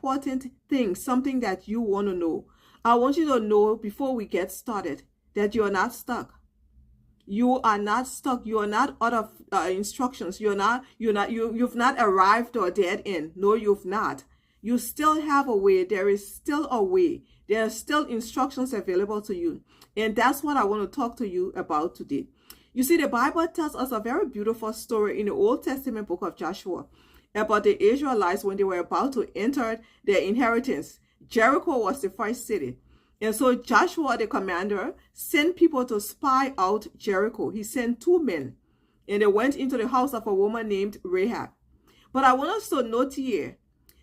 important thing, something that you want to know. I want you to know before we get started that you are not stuck. You are not stuck. You are not out of instructions. You've not arrived or dead end. No, you've not. You still have a way. There is still a way. There are still instructions available to you. And that's what I want to talk to you about today. You see, the Bible tells us a very beautiful story in the Old Testament book of Joshua about the Israelites when they were about to enter their inheritance. Jericho was the first city. And so Joshua, the commander, sent people to spy out Jericho. He sent 2 men, and they went into the house of a woman named Rahab. But I want us to note here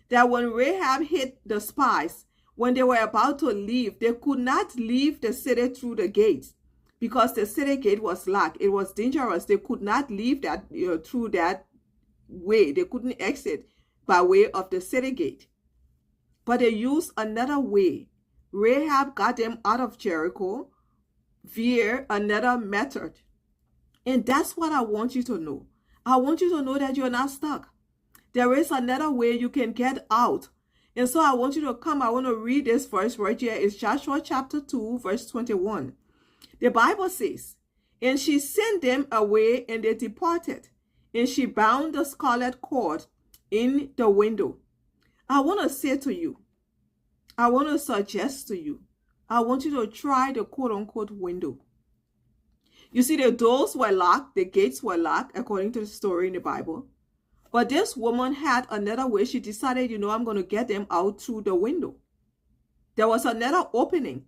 that when Rahab hit the spies, when they were about to leave, they could not leave the city through the gates because the city gate was locked. It was dangerous. They could not leave that through that way. They couldn't exit by way of the city gate. But they used another way. Rahab got them out of Jericho via another method. And that's what I want you to know. I want you to know that you're not stuck. There is another way you can get out. And so I want you to come. I want to read this verse right here. It's Joshua chapter 2, verse 21. The Bible says, "And she sent them away, and they departed. And she bound the scarlet cord in the window." I want to say to you, I want to suggest to you, I want you to try the quote-unquote window. You see, the doors were locked, the gates were locked, according to the story in the Bible. But this woman had another way. She decided, I'm going to get them out through the window. There was another opening.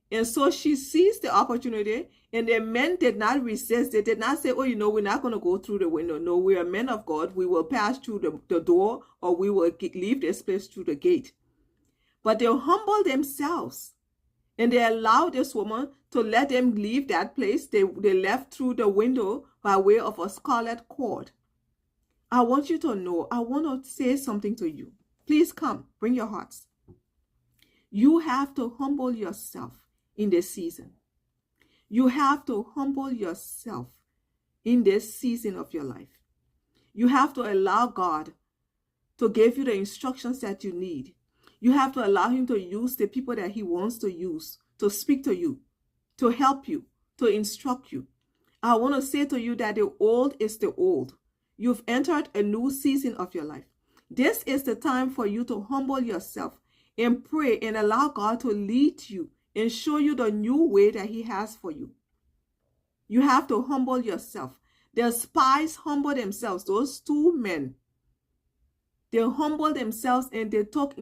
And so she seized the opportunity, and the men did not resist. They did not say, we're not going to go through the window. No, we are men of God. We will pass through the door, or we will leave this place through the gate. But they humbled themselves, and they allowed this woman to let them leave that place. They left through the window by way of a scarlet cord. I want you to know, I want to say something to you. Please come, bring your hearts. You have to humble yourself in this season. You have to humble yourself in this season of your life. You have to allow God to give you the instructions that you need. You have to allow him to use the people that he wants to use to speak to you, to help you, to instruct you. I want to say to you that the old is the old. You've entered a new season of your life. This is the time for you to humble yourself and pray and allow God to lead you and show you the new way that he has for you. You have to humble yourself. The spies humbled themselves. Those 2 men, they humbled themselves and they took